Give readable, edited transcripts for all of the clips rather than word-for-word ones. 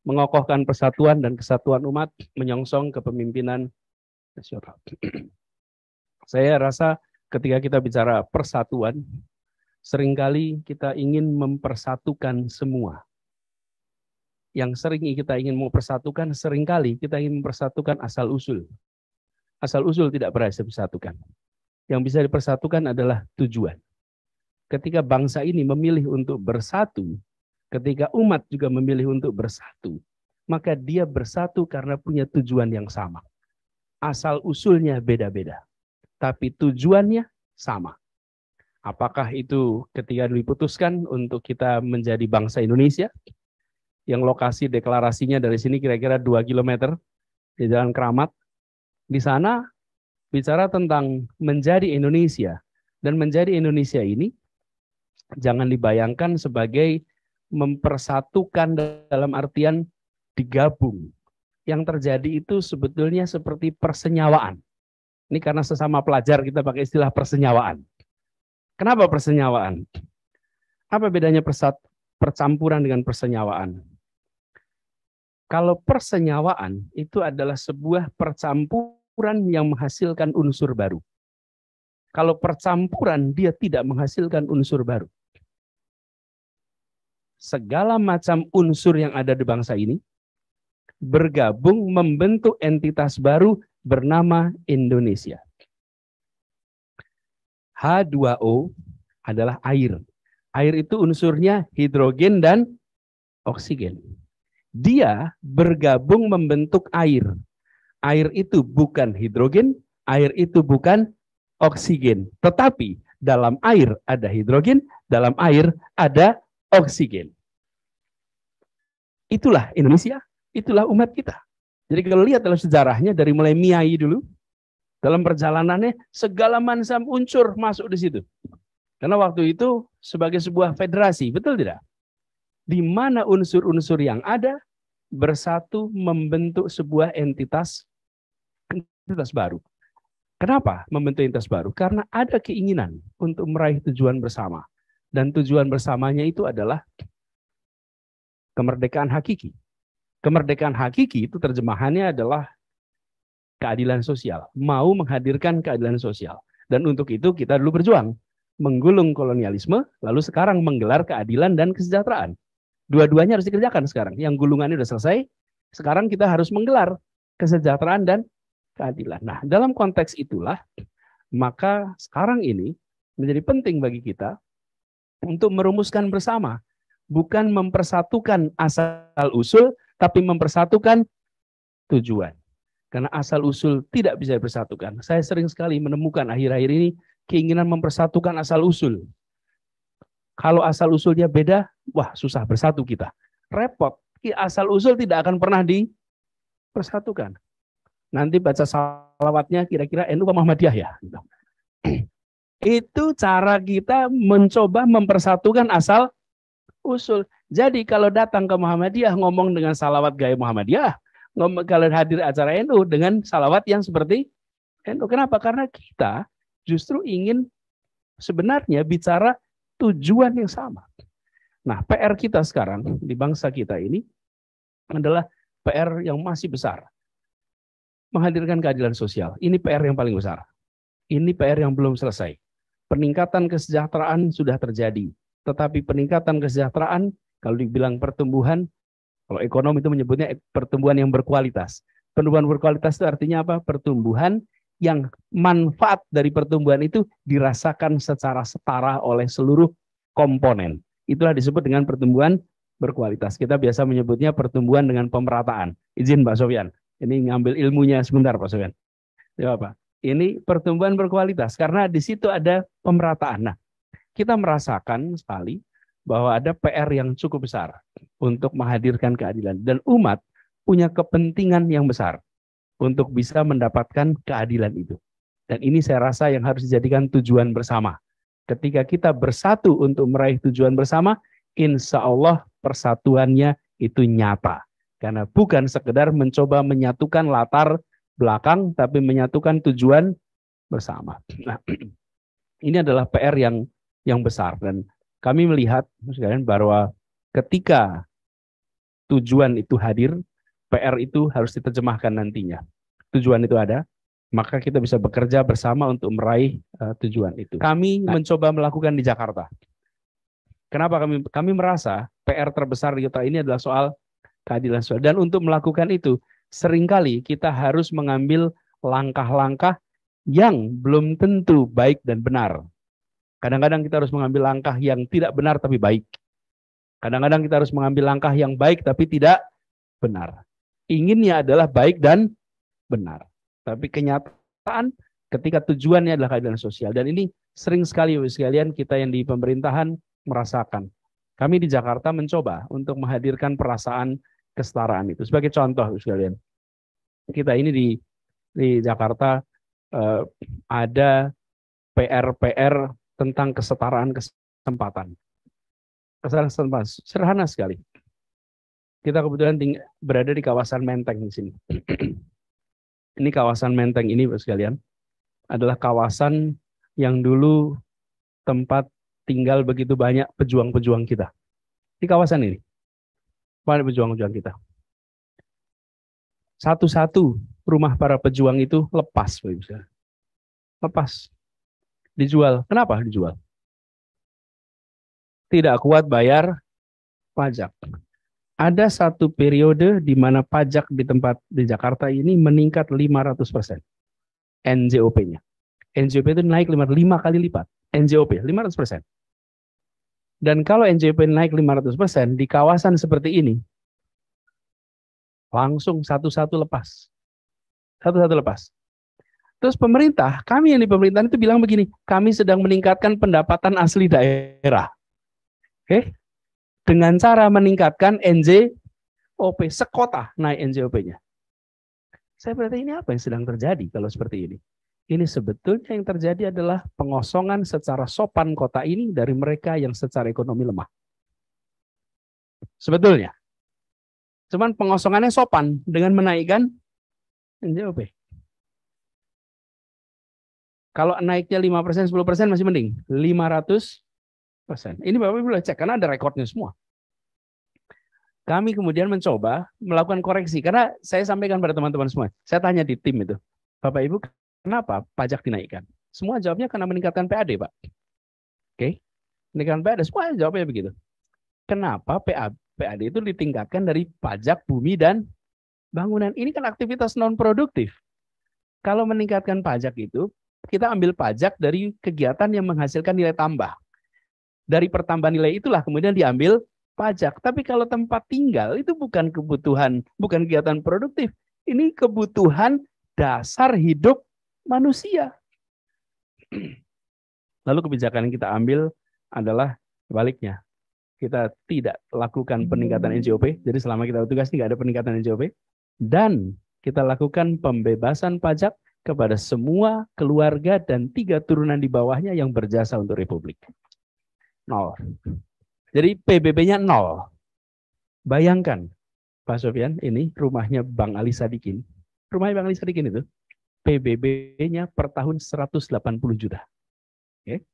mengokohkan persatuan dan kesatuan umat, menyongsong kepemimpinan nasional. Saya rasa ketika kita bicara persatuan, seringkali kita ingin mempersatukan semua. Yang sering kita ingin mempersatukan, seringkali kita ingin mempersatukan asal-usul. Asal-usul tidak berhasil disatukan. Yang bisa dipersatukan adalah tujuan. Ketika bangsa ini memilih untuk bersatu, ketika umat juga memilih untuk bersatu, maka dia bersatu karena punya tujuan yang sama. Asal-usulnya beda-beda, tapi tujuannya sama. Apakah itu ketika diputuskan untuk kita menjadi bangsa Indonesia, yang lokasi deklarasinya dari sini kira-kira 2 km di Jalan Keramat. Di sana bicara tentang menjadi Indonesia. Dan menjadi Indonesia ini jangan dibayangkan sebagai mempersatukan dalam artian digabung. Yang terjadi itu sebetulnya seperti persenyawaan. Ini karena sesama pelajar kita pakai istilah persenyawaan. Kenapa persenyawaan? Apa bedanya percampuran dengan persenyawaan? Kalau persenyawaan itu adalah sebuah percampuran yang menghasilkan unsur baru. Kalau percampuran dia tidak menghasilkan unsur baru. Segala macam unsur yang ada di bangsa ini bergabung membentuk entitas baru bernama Indonesia. H2O adalah air. Air itu unsurnya hidrogen dan oksigen. Dia bergabung membentuk air. Air itu bukan hidrogen, air itu bukan oksigen. Tetapi dalam air ada hidrogen, dalam air ada oksigen. Itulah Indonesia, itulah umat kita. Jadi kalau lihat dalam sejarahnya dari mulai Miai dulu, dalam perjalanannya segala macam unsur masuk di situ. Karena waktu itu sebagai sebuah federasi, betul tidak? Di mana unsur-unsur yang ada bersatu membentuk sebuah entitas baru. Kenapa membentuk entitas baru? Karena ada keinginan untuk meraih tujuan bersama. Dan tujuan bersamanya itu adalah kemerdekaan hakiki. Kemerdekaan hakiki itu terjemahannya adalah keadilan sosial. Mau menghadirkan keadilan sosial. Dan untuk itu kita dulu berjuang. Menggulung kolonialisme, lalu sekarang menggelar keadilan dan kesejahteraan. Dua-duanya harus dikerjakan sekarang. Yang gulungannya sudah selesai, sekarang kita harus menggelar kesejahteraan dan keadilan. Nah, dalam konteks itulah, maka sekarang ini menjadi penting bagi kita untuk merumuskan bersama. Bukan mempersatukan asal-usul, tapi mempersatukan tujuan. Karena asal-usul tidak bisa dipersatukan. Saya sering sekali menemukan akhir-akhir ini keinginan mempersatukan asal-usul. Kalau asal-usulnya beda, wah susah bersatu kita. Repot. Asal-usul tidak akan pernah dipersatukan. Nanti baca salawatnya kira-kira NU apa Muhammadiyah ya. Itu cara kita mencoba mempersatukan asal-usul. Jadi kalau datang ke Muhammadiyah ngomong dengan salawat gaya Muhammadiyah, kalau hadir acara NU dengan salawat yang seperti NU. Kenapa? Karena kita justru ingin sebenarnya bicara tujuan yang sama. Nah, PR kita sekarang di bangsa kita ini adalah PR yang masih besar. Menghadirkan keadilan sosial. Ini PR yang paling besar. Ini PR yang belum selesai. Peningkatan kesejahteraan sudah terjadi. Tetapi peningkatan kesejahteraan, kalau dibilang pertumbuhan, kalau ekonomi itu menyebutnya pertumbuhan yang berkualitas. Pertumbuhan berkualitas itu artinya apa? Pertumbuhan yang manfaat dari pertumbuhan itu dirasakan secara setara oleh seluruh komponen. Itulah disebut dengan pertumbuhan berkualitas. Kita biasa menyebutnya pertumbuhan dengan pemerataan. Izin Pak Sofyan, ini ngambil ilmunya sebentar Pak Sofyan. Ya Pak, ini pertumbuhan berkualitas karena di situ ada pemerataan. Nah, kita merasakan sekali bahwa ada PR yang cukup besar untuk menghadirkan keadilan. Dan umat punya kepentingan yang besar untuk bisa mendapatkan keadilan itu. Dan ini saya rasa yang harus dijadikan tujuan bersama. Ketika kita bersatu untuk meraih tujuan bersama, insya Allah persatuannya itu nyata. Karena bukan sekedar mencoba menyatukan latar belakang, tapi menyatukan tujuan bersama. Nah, ini adalah PR yang besar. Dan kami melihat bahwa ketika tujuan itu hadir, PR itu harus diterjemahkan nantinya. Tujuan itu ada, maka kita bisa bekerja bersama untuk meraih tujuan itu. Kami mencoba melakukan di Jakarta. Kenapa kami merasa PR terbesar di kota ini adalah soal keadilan sosial. Dan untuk melakukan itu, seringkali kita harus mengambil langkah-langkah yang belum tentu baik dan benar. Kadang-kadang kita harus mengambil langkah yang tidak benar tapi baik. Kadang-kadang kita harus mengambil langkah yang baik tapi tidak benar. Inginnya adalah baik dan benar. Tapi kenyataan ketika tujuannya adalah keadilan sosial. Dan ini sering sekali sekalian kita yang di pemerintahan merasakan. Kami di Jakarta mencoba untuk menghadirkan perasaan kesetaraan itu. Sebagai contoh sekalian, kita ini di Jakarta ada PR tentang kesetaraan kesempatan. Kesetaraan kesempatan sederhana sekali. Kita kebetulan berada di kawasan Menteng di sini. Ini kawasan Menteng ini, Bapak sekalian, adalah kawasan yang dulu tempat tinggal begitu banyak pejuang-pejuang kita. Di kawasan ini, banyak pejuang-pejuang kita. Satu-satu rumah para pejuang itu lepas, Bapak sekalian. Lepas. Dijual. Kenapa dijual? Tidak kuat bayar pajak. Ada satu periode di mana pajak di tempat di Jakarta ini meningkat 500%. NJOP-nya. NJOP itu naik 5 kali lipat. NJOP 500%. Dan kalau NJOP naik 500% di kawasan seperti ini, langsung satu-satu lepas. Satu-satu lepas. Terus pemerintah, kami yang di pemerintahan itu bilang begini, kami sedang meningkatkan pendapatan asli daerah. Oke? Dengan cara meningkatkan NJOP, sekota naik NJOP-nya. Saya berarti ini apa yang sedang terjadi kalau seperti ini? Ini sebetulnya yang terjadi adalah pengosongan secara sopan kota ini dari mereka yang secara ekonomi lemah. Sebetulnya. Cuman pengosongannya sopan dengan menaikkan NJOP. Kalau naiknya 5%, 10% masih mending. 500%. Ini Bapak Ibu boleh cek, karena ada rekodnya semua. Kami kemudian mencoba melakukan koreksi. Karena saya sampaikan pada teman-teman semua. Saya tanya di tim itu. Bapak Ibu, kenapa pajak dinaikkan? Semua jawabnya karena meningkatkan PAD, Pak. Oke? Meningkatkan PAD, semua jawabnya begitu. Kenapa PAD itu ditingkatkan dari pajak bumi dan bangunan? Ini kan aktivitas non-produktif. Kalau meningkatkan pajak itu, kita ambil pajak dari kegiatan yang menghasilkan nilai tambah. Dari pertambahan nilai itulah kemudian diambil pajak. Tapi kalau tempat tinggal itu bukan kebutuhan, bukan kegiatan produktif. Ini kebutuhan dasar hidup manusia. Lalu kebijakan yang kita ambil adalah sebaliknya. Kita tidak lakukan peningkatan NJOP. Jadi selama kita bertugas tidak ada peningkatan NJOP. Dan kita lakukan pembebasan pajak kepada semua keluarga dan 3 turunan di bawahnya yang berjasa untuk Republik. 0. Jadi PBB-nya 0. Bayangkan, Pak Sofyan, ini rumahnya Bang Ali Sadikin. Rumahnya Bang Ali Sadikin itu, PBB-nya per tahun 180 juta. Oke.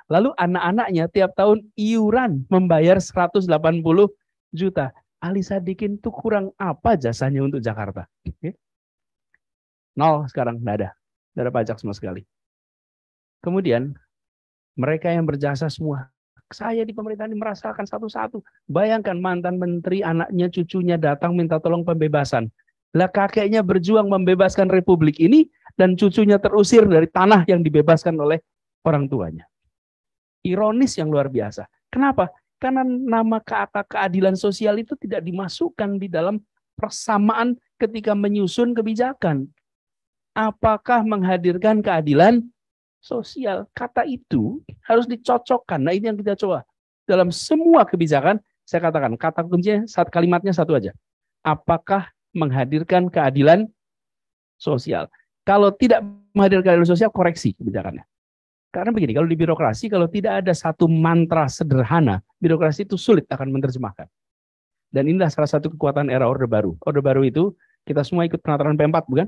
Lalu anak-anaknya tiap tahun iuran membayar 180 juta. Ali Sadikin itu kurang apa jasanya untuk Jakarta? Oke. 0 sekarang, nggak ada pajak sama sekali. Kemudian mereka yang berjasa semua, saya di pemerintahan ini merasakan satu-satu. Bayangkan mantan menteri, anaknya, cucunya datang minta tolong pembebasan. Lah kakeknya berjuang membebaskan Republik ini dan cucunya terusir dari tanah yang dibebaskan oleh orang tuanya. Ironis yang luar biasa. Kenapa? Karena nama keadilan sosial itu tidak dimasukkan di dalam persamaan ketika menyusun kebijakan. Apakah menghadirkan keadilan sosial? Kata itu harus dicocokkan. Nah ini yang kita coba. Dalam semua kebijakan, saya katakan, kata kuncinya, kalimatnya satu aja. Apakah menghadirkan keadilan sosial? Kalau tidak menghadirkan keadilan sosial, koreksi kebijakannya. Karena begini, kalau di birokrasi, kalau tidak ada satu mantra sederhana, birokrasi itu sulit akan menerjemahkan. Dan inilah salah satu kekuatan era Orde Baru. Orde Baru itu, kita semua ikut penataran P4, bukan?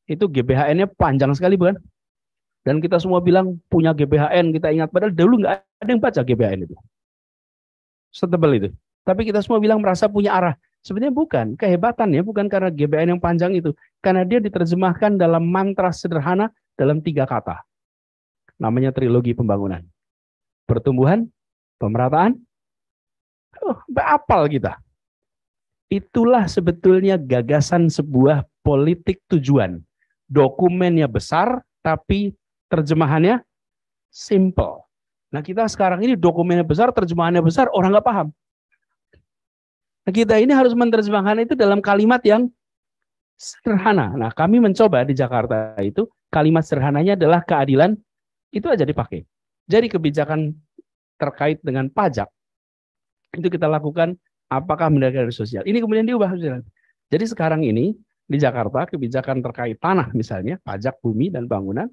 Itu GBHN-nya panjang sekali, bukan? Dan kita semua bilang punya GBHN, kita ingat. Padahal dulu nggak ada yang baca GBHN itu. Setebal itu. Tapi kita semua bilang merasa punya arah. Sebenarnya bukan. Kehebatannya bukan karena GBN yang panjang itu. Karena dia diterjemahkan dalam mantra sederhana dalam 3 kata. Namanya trilogi pembangunan. Pertumbuhan, pemerataan, apal kita. Itulah sebetulnya gagasan sebuah politik tujuan. Dokumennya besar, tapi terjemahannya simple. Nah kita sekarang ini dokumennya besar, terjemahannya besar, orang nggak paham. Nah, kita ini harus menerjemahkan itu dalam kalimat yang sederhana. Nah kami mencoba di Jakarta itu, kalimat sederhananya adalah keadilan, itu aja dipakai. Jadi kebijakan terkait dengan pajak, itu kita lakukan apakah mendadak dari sosial. Ini kemudian diubah. Jadi sekarang ini di Jakarta kebijakan terkait tanah misalnya, pajak bumi dan bangunan,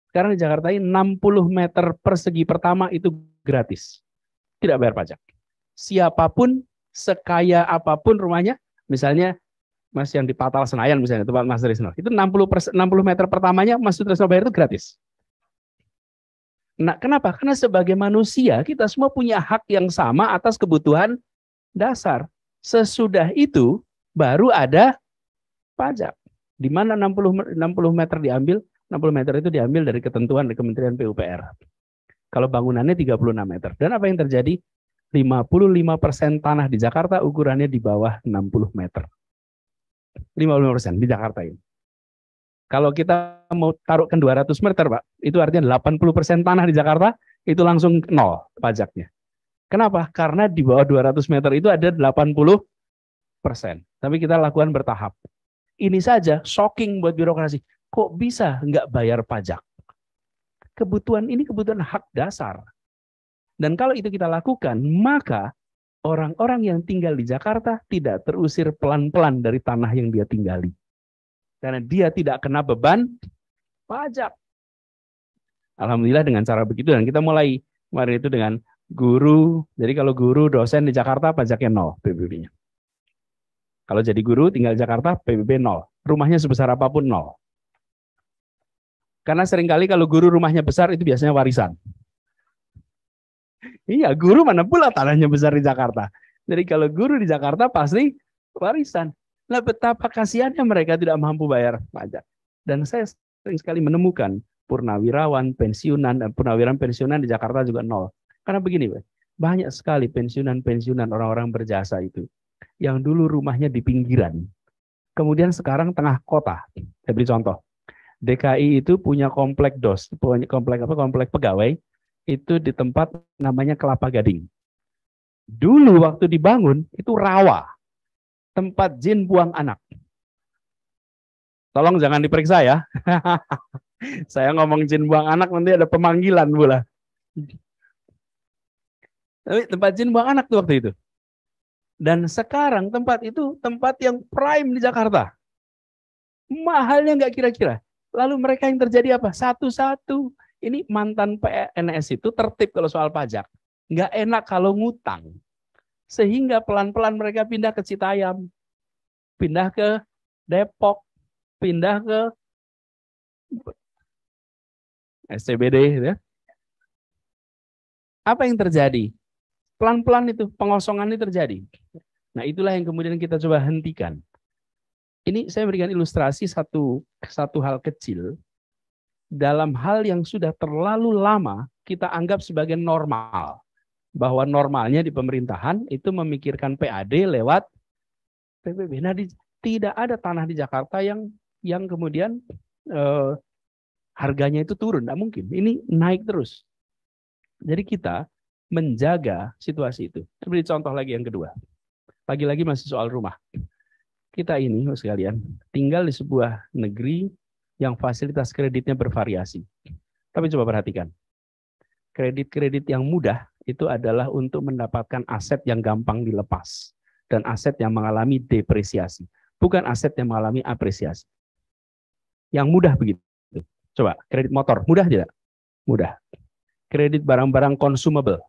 sekarang di Jakarta ini 60 meter persegi pertama itu gratis. Tidak bayar pajak. Siapapun, sekaya apapun rumahnya, misalnya Mas yang di Patal Senayan misalnya, tempat Mas Trisno, itu 60 meter pertamanya Mas Trisno bayar itu gratis. Nah, kenapa? Karena sebagai manusia kita semua punya hak yang sama atas kebutuhan dasar. Sesudah itu baru ada pajak. Di mana 60 meter diambil? 60 meter itu diambil dari ketentuan dari Kementerian PUPR. Kalau bangunannya 36 meter. Dan apa yang terjadi? 55% tanah di Jakarta ukurannya di bawah 60 meter. 55% di Jakarta ini. Kalau kita mau taruhkan 200 meter, Pak, itu artinya 80% tanah di Jakarta itu langsung nol pajaknya. Kenapa? Karena di bawah 200 meter itu ada 80%. Tapi kita lakukan bertahap. Ini saja shocking buat birokrasi. Kok bisa nggak bayar pajak? Kebutuhan ini kebutuhan hak dasar. Dan kalau itu kita lakukan, maka orang-orang yang tinggal di Jakarta tidak terusir pelan-pelan dari tanah yang dia tinggali. Karena dia tidak kena beban pajak. Alhamdulillah dengan cara begitu, dan kita mulai kemarin itu dengan guru. Jadi kalau guru, dosen di Jakarta pajaknya 0 PBB-nya. Kalau jadi guru tinggal di Jakarta PBB 0. Rumahnya sebesar apapun 0. Karena seringkali kalau guru rumahnya besar itu biasanya warisan. Iya, guru mana pula tanahnya besar di Jakarta. Jadi kalau guru di Jakarta pasti warisan. Nah, betapa kasihannya mereka tidak mampu bayar pajak. Dan saya sering sekali menemukan purnawirawan, pensiunan, dan purnawirawan pensiunan di Jakarta juga 0. Karena begini, banyak sekali pensiunan orang-orang berjasa itu yang dulu rumahnya di pinggiran, kemudian sekarang tengah kota. Saya beri contoh. DKI itu punya komplek komplek pegawai itu di tempat namanya Kelapa Gading. Dulu waktu dibangun itu rawa, tempat jin buang anak. Tolong jangan diperiksa ya. Saya ngomong jin buang anak nanti ada pemanggilan pula. Tapi tempat jin buang anak tuh waktu itu. Dan sekarang tempat itu tempat yang prime di Jakarta. Mahalnya nggak kira-kira. Lalu mereka yang terjadi apa? Satu-satu. Ini mantan PNS itu tertib kalau soal pajak. Nggak enak kalau ngutang. Sehingga pelan-pelan mereka pindah ke Citayam. Pindah ke Depok. Pindah ke SCBD. Ya. Apa yang terjadi? Pelan-pelan itu pengosongan ini terjadi. Nah itulah yang kemudian kita coba hentikan. Ini saya berikan ilustrasi satu hal kecil dalam hal yang sudah terlalu lama kita anggap sebagai normal. Bahwa normalnya di pemerintahan itu memikirkan PAD lewat PBB. Nah tidak ada tanah di Jakarta yang kemudian harganya itu turun. Tidak mungkin. Ini naik terus. Jadi kita menjaga situasi itu. Saya beri contoh lagi yang kedua. Lagi-lagi masih soal rumah. Kita ini, sekalian, tinggal di sebuah negeri yang fasilitas kreditnya bervariasi. Tapi coba perhatikan. Kredit-kredit yang mudah itu adalah untuk mendapatkan aset yang gampang dilepas. Dan aset yang mengalami depresiasi. Bukan aset yang mengalami apresiasi. Yang mudah begitu. Coba, kredit motor. Mudah tidak? Mudah. Kredit barang-barang consumable.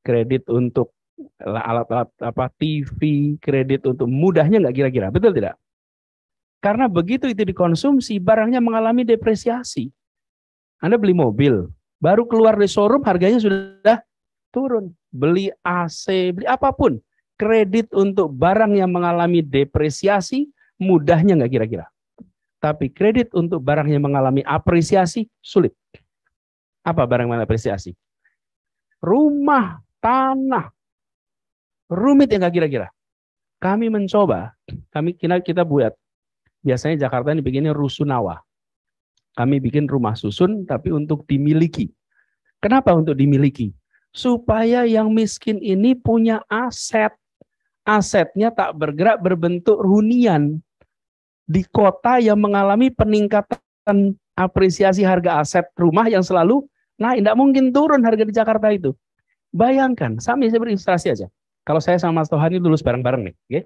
Kredit untuk alat-alat TV, kredit untuk mudahnya nggak kira-kira, betul tidak? Karena begitu itu dikonsumsi, barangnya mengalami depresiasi. Anda beli mobil, baru keluar dari showroom harganya sudah turun. beli AC, beli apapun. Kredit untuk barang yang mengalami depresiasi, mudahnya nggak kira-kira. Tapi kredit untuk barang yang mengalami apresiasi, sulit. Apa barang yang apresiasi? Rumah, tanah. Rumit yang nggak kira-kira. Kami mencoba, kita buat. Biasanya Jakarta ini bikinnya rusunawa. Kami bikin rumah susun, tapi untuk dimiliki. Kenapa untuk dimiliki? Supaya yang miskin ini punya aset. Asetnya tak bergerak berbentuk hunian. Di kota yang mengalami peningkatan apresiasi harga aset rumah yang selalu naik, tidak mungkin turun harga di Jakarta itu. Bayangkan, saya berilustrasi aja. Kalau saya sama Mas Tohani lulus bareng-bareng nih, okay?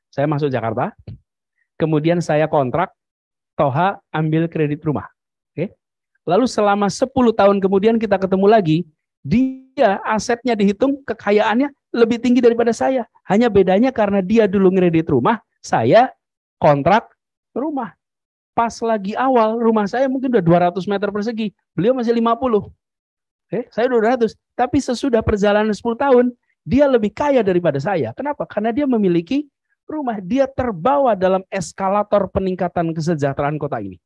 Saya masuk Jakarta, kemudian saya kontrak, Toha ambil kredit rumah. Okay? Lalu selama 10 tahun kemudian kita ketemu lagi, dia asetnya dihitung, kekayaannya lebih tinggi daripada saya. Hanya bedanya karena dia dulu kredit rumah, saya kontrak rumah. Pas lagi awal, rumah saya mungkin udah 200 meter persegi. Beliau masih 50. Saya 200. Tapi sesudah perjalanan 10 tahun, dia lebih kaya daripada saya. Kenapa? Karena dia memiliki rumah. Dia terbawa dalam eskalator peningkatan kesejahteraan kota ini.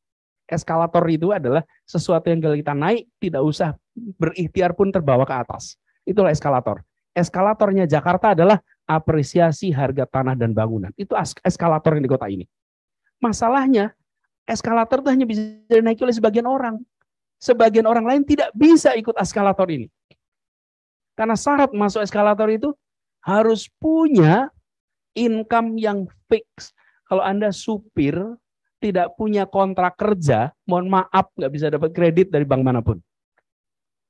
Eskalator itu adalah sesuatu yang kalau kita naik, tidak usah berikhtiar pun terbawa ke atas. Itulah eskalator. Eskalatornya Jakarta adalah apresiasi harga tanah dan bangunan. Itu eskalator yang di kota ini. Masalahnya, eskalator itu hanya bisa dinaiki oleh sebagian orang. Sebagian orang lain tidak bisa ikut eskalator ini. Karena syarat masuk eskalator itu harus punya income yang fix. Kalau Anda supir, tidak punya kontrak kerja, mohon maaf, nggak bisa dapat kredit dari bank manapun.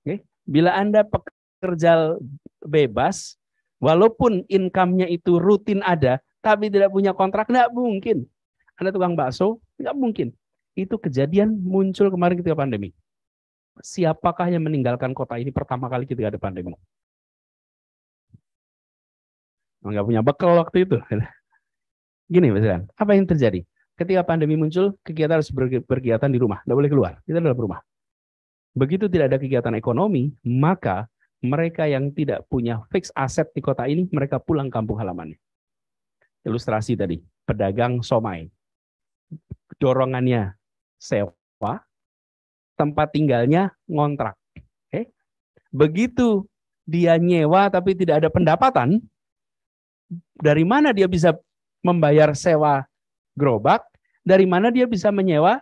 Oke? Bila Anda pekerja bebas, walaupun income-nya itu rutin ada, tapi tidak punya kontrak, nggak mungkin. Anda tukang bakso, nggak mungkin. Itu kejadian muncul kemarin ketika pandemi. Siapakah yang meninggalkan kota ini pertama kali ketika ada pandemi? Nggak punya bekal waktu itu. Gini, misalkan, apa yang terjadi? Ketika pandemi muncul, kegiatan harus berkegiatan di rumah, tidak boleh keluar. Kita dalam rumah. Begitu tidak ada kegiatan ekonomi, maka mereka yang tidak punya fix aset di kota ini, mereka pulang kampung halamannya. Ilustrasi tadi, pedagang somai. Dorongannya sewa, tempat tinggalnya ngontrak. Okay? Begitu dia nyewa tapi tidak ada pendapatan, dari mana dia bisa membayar sewa gerobak? Dari mana dia bisa menyewa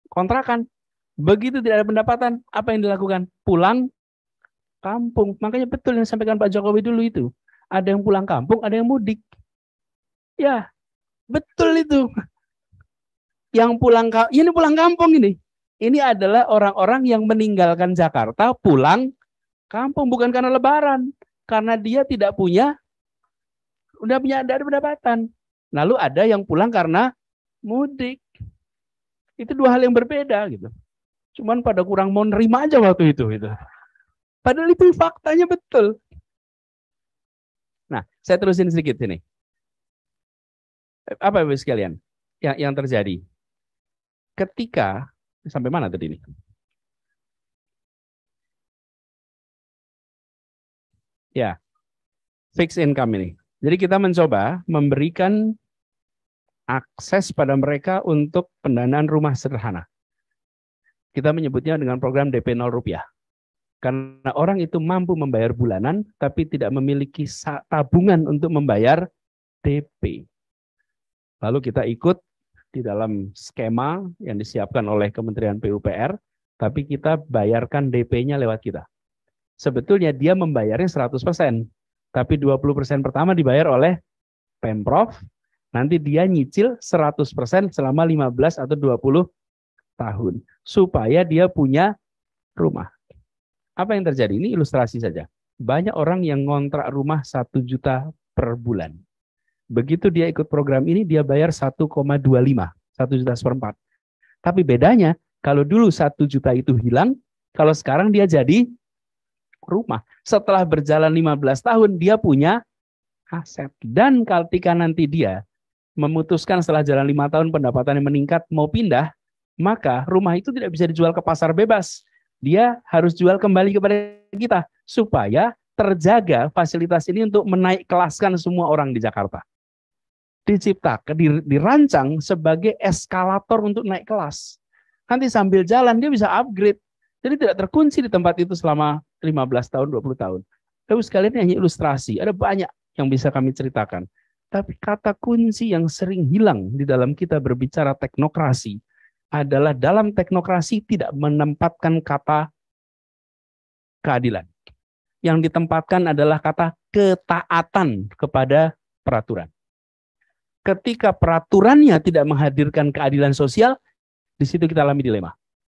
kontrakan? Begitu tidak ada pendapatan, apa yang dilakukan? Pulang kampung. Makanya betul yang disampaikan Pak Jokowi dulu itu. Ada yang pulang kampung, ada yang mudik. Ya, betul itu. Yang ini pulang kampung ini. Ini adalah orang-orang yang meninggalkan Jakarta pulang kampung bukan karena lebaran, karena dia tidak punya ada pendapatan. Lalu ada yang pulang karena mudik. Itu dua hal yang berbeda gitu. Cuman pada kurang mau nerima aja waktu itu gitu. Padahal itu faktanya betul. Nah, saya terusin sedikit sini. Apa Ibu sekalian yang terjadi? Ketika sampai mana tadi ini? Ya, fixed income ini. Jadi kita mencoba memberikan akses pada mereka untuk pendanaan rumah sederhana. Kita menyebutnya dengan program DP 0 rupiah. Karena orang itu mampu membayar bulanan, tapi tidak memiliki tabungan untuk membayar DP. Lalu kita ikut di dalam skema yang disiapkan oleh Kementerian PUPR, tapi kita bayarkan DP-nya lewat kita. Sebetulnya dia membayarnya 100%, tapi 20% pertama dibayar oleh Pemprov, nanti dia nyicil 100% selama 15 atau 20 tahun, supaya dia punya rumah. Apa yang terjadi? Ini ilustrasi saja. Banyak orang yang ngontrak rumah 1 juta per bulan. Begitu dia ikut program ini, dia bayar 1,25, 1 juta seperempat. Tapi bedanya, kalau dulu 1 juta itu hilang, kalau sekarang dia jadi rumah. Setelah berjalan 15 tahun, dia punya aset. Dan ketika nanti dia memutuskan setelah jalan 5 tahun pendapatannya meningkat, mau pindah, maka rumah itu tidak bisa dijual ke pasar bebas. Dia harus jual kembali kepada kita, supaya terjaga fasilitas ini untuk menaik kelaskan semua orang di Jakarta. Diciptakan, dirancang sebagai eskalator untuk naik kelas. Nanti sambil jalan dia bisa upgrade. Jadi tidak terkunci di tempat itu selama 15 tahun, 20 tahun. Lalu sekalian ini hanya ilustrasi. Ada banyak yang bisa kami ceritakan. Tapi kata kunci yang sering hilang di dalam kita berbicara teknokrasi adalah dalam teknokrasi tidak menempatkan kata keadilan. Yang ditempatkan adalah kata ketaatan kepada peraturan. Ketika peraturannya tidak menghadirkan keadilan sosial, di situ kita alami dilema.